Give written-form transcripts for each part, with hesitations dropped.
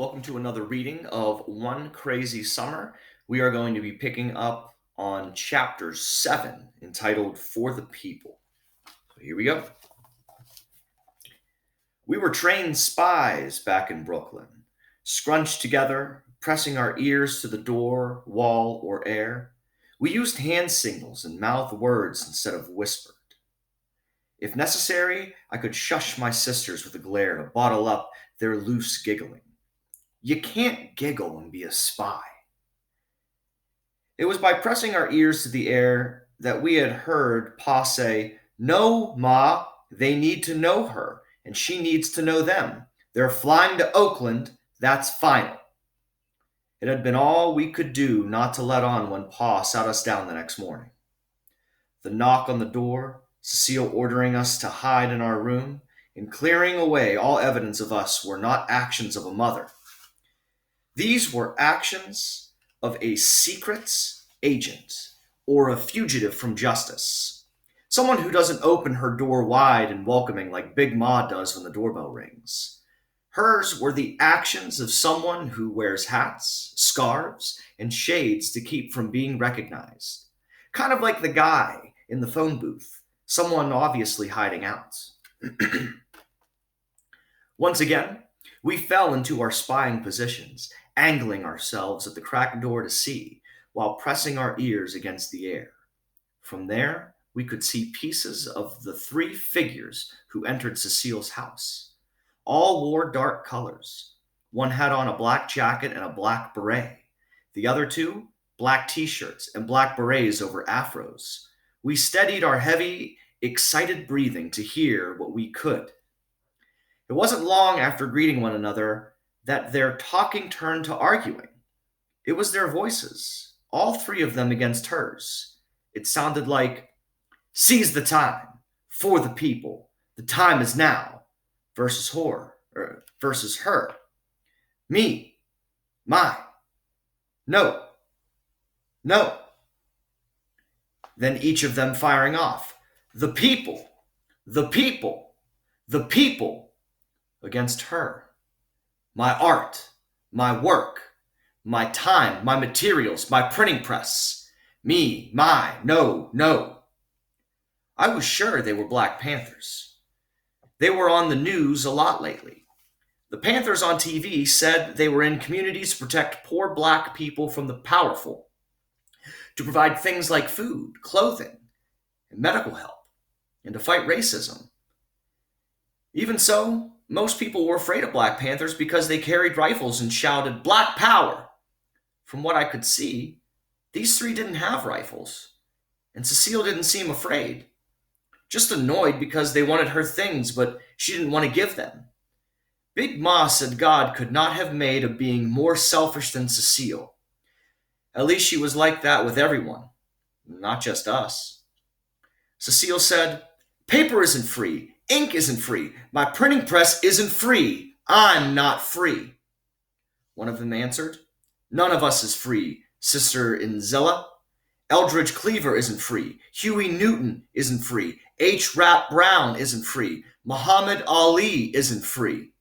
Welcome to another reading of One Crazy Summer. We are going to be picking up on chapter 7, entitled For the People. So here we go. We were trained spies back in Brooklyn, scrunched together, pressing our ears to the door, wall, or air. We used hand signals and mouth words instead of whispered. If necessary, I could shush my sisters with a glare to bottle up their loose giggling. You can't giggle and be a spy. It was by pressing our ears to the air that we had heard Pa say, "No, Ma, they need to know her, and she needs to know them. They're flying to Oakland, that's final." It had been all we could do not to let on when Pa sat us down the next morning. The knock on the door, Cecile ordering us to hide in our room, and clearing away all evidence of us were not actions of a mother. These were actions of a secrets agent or a fugitive from justice. Someone who doesn't open her door wide and welcoming like Big Ma does when the doorbell rings. Hers were the actions of someone who wears hats, scarves, and shades to keep from being recognized. Kind of like the guy in the phone booth, someone obviously hiding out. Once again, we fell into our spying positions, angling ourselves at the cracked door to see, while pressing our ears against the air. From there, we could see pieces of the three figures who entered Cecile's house. All wore dark colors. One had on a black jacket and a black beret. The other two, black t-shirts and black berets over afros. We steadied our heavy, excited breathing to hear what we could. It wasn't long after greeting one another that their talking turned to arguing. It was their voices, all three of them against hers. It sounded like, "Seize the time, for the people, the time is now," versus her. "Me, my, no, no." Then each of them firing off, "The people, the people, the people," against her. "My art, my work, my time, my materials, my printing press. Me, my, no, no." I was sure they were Black Panthers. They were on the news a lot lately. The Panthers on TV said they were in communities to protect poor Black people from the powerful, to provide things like food, clothing, and medical help, and to fight racism. Even so, most people were afraid of Black Panthers because they carried rifles and shouted, "Black Power!" From what I could see, these three didn't have rifles, and Cecile didn't seem afraid. Just annoyed because they wanted her things, but she didn't want to give them. Big Ma said God could not have made a being more selfish than Cecile. At least she was like that with everyone, not just us. Cecile said, "Paper isn't free. Ink isn't free. My printing press isn't free. I'm not free." One of them answered, "None of us is free, Sister Inzilla. Eldridge Cleaver isn't free. Huey Newton isn't free. H. Rap Brown isn't free. Muhammad Ali isn't free."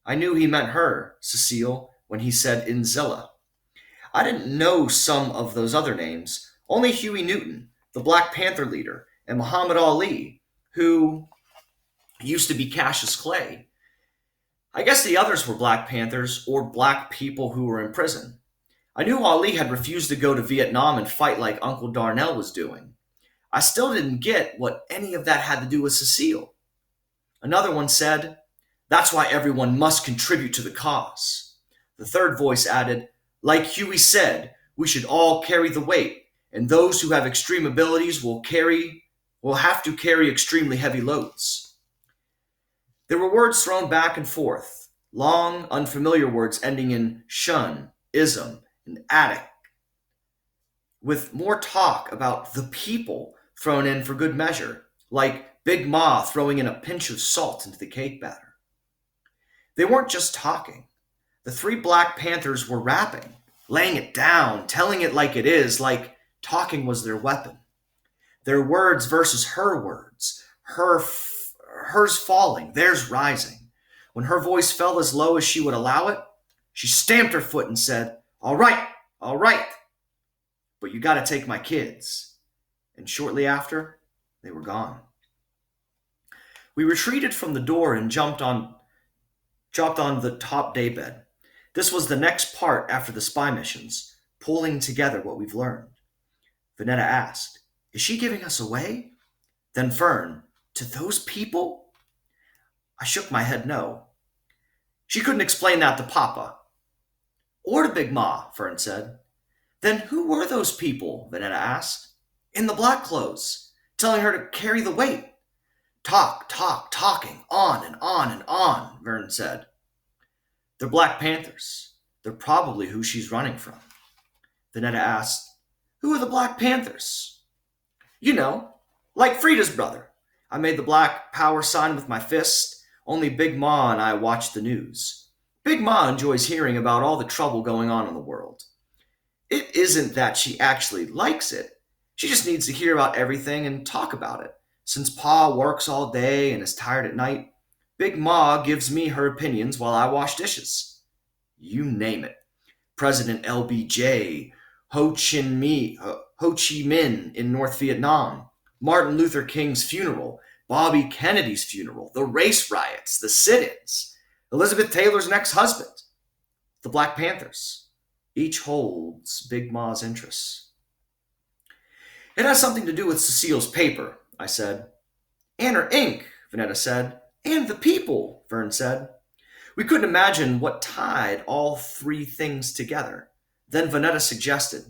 I knew he meant her, Cecile, when he said Inzilla. I didn't know some of those other names, only Huey Newton, the Black Panther leader, and Muhammad Ali, who used to be Cassius Clay. I guess the others were Black Panthers or Black people who were in prison. I knew Ali had refused to go to Vietnam and fight like Uncle Darnell was doing. I still didn't get what any of that had to do with Cecile. Another one said, "That's why everyone must contribute to the cause." The third voice added, "Like Huey said, we should all carry the weight, and those who have extreme abilities will have to carry extremely heavy loads." There were words thrown back and forth, long, unfamiliar words ending in shun, ism, and attic, with more talk about the people thrown in for good measure, like Big Ma throwing in a pinch of salt into the cake batter. They weren't just talking. The three Black Panthers were rapping, laying it down, telling it like it is, like talking was their weapon. Their words versus her words, hers falling, theirs rising. When her voice fell as low as she would allow it, she stamped her foot and said, all right, but you gotta take my kids. And shortly after, they were gone. We retreated from the door and dropped on the top daybed. This was the next part after the spy missions, pulling together what we've learned. Vanetta asked, is she giving us away? Then Fern, to those people? I shook my head no. She couldn't explain that to Papa. Or to Big Ma, Fern said. Then who were those people? Vanetta asked. In the black clothes, telling her to carry the weight. Talking, on and on and on, Vern said. They're Black Panthers. They're probably who she's running from. Vanetta asked, who are the Black Panthers? You know, like Frida's brother. I made the black power sign with my fist. Only Big Ma and I watched the news. Big Ma enjoys hearing about all the trouble going on in the world. It isn't that she actually likes it. She just needs to hear about everything and talk about it. Since Pa works all day and is tired at night, Big Ma gives me her opinions while I wash dishes. You name it. President LBJ, Ho Chi Minh in North Vietnam, Martin Luther King's funeral, Bobby Kennedy's funeral, the race riots, the sit-ins, Elizabeth Taylor's next husband, the Black Panthers. Each holds Big Ma's interests. It has something to do with Cecile's paper, I said. And her ink, Vanetta said. And the people, Vern said. We couldn't imagine what tied all three things together. Then Vanetta suggested,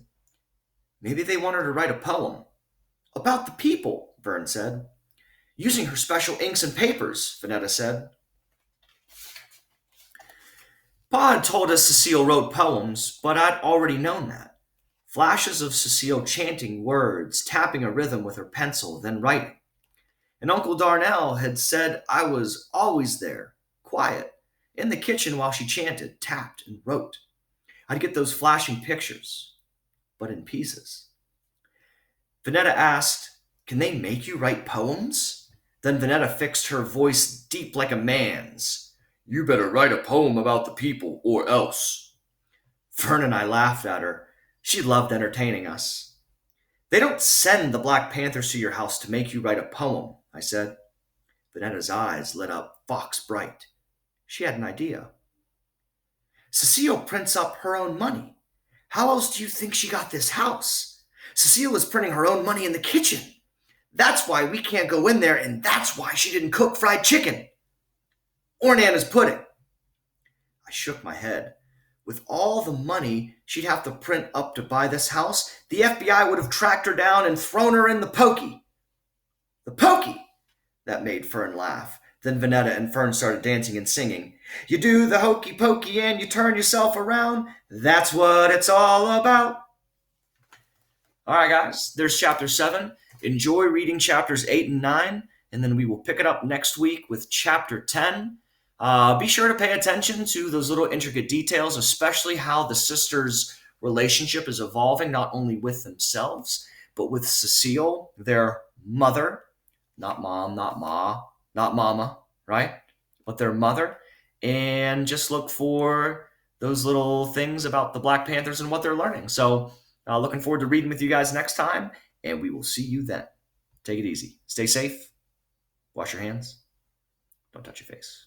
maybe they want her to write a poem. About the people, Vern said. Using her special inks and papers, Vanetta said. Pa had told us Cecile wrote poems, but I'd already known that. Flashes of Cecile chanting words, tapping a rhythm with her pencil, then writing. And Uncle Darnell had said I was always there, quiet, in the kitchen while she chanted, tapped, and wrote. I'd get those flashing pictures, but in pieces. Vanetta asked, can they make you write poems? Then Vanetta fixed her voice deep like a man's. You better write a poem about the people, or else. Fern and I laughed at her. She loved entertaining us. They don't send the Black Panthers to your house to make you write a poem, I said. Vanetta's eyes lit up fox bright. She had an idea. Cecile prints up her own money. How else do you think she got this house? Cecile is printing her own money in the kitchen. That's why we can't go in there, and that's why she didn't cook fried chicken. Or Nana's pudding. I shook my head. With all the money she'd have to print up to buy this house, the FBI would have tracked her down and thrown her in the pokey. The pokey! That made Fern laugh. Then Vanetta and Fern started dancing and singing. You do the hokey pokey and you turn yourself around. That's what it's all about. All right, guys, there's chapter 7. Enjoy reading chapters 8 and 9, and then we will pick it up next week with chapter 10. Be sure to pay attention to those little intricate details, especially how the sisters' relationship is evolving, not only with themselves, but with Cecile, their mother. Not mom, not ma, not mama, right? But their mother. And just look for those little things about the Black Panthers and what they're learning. So looking forward to reading with you guys next time, and we will see you then. Take it easy. Stay safe. Wash your hands. Don't touch your face.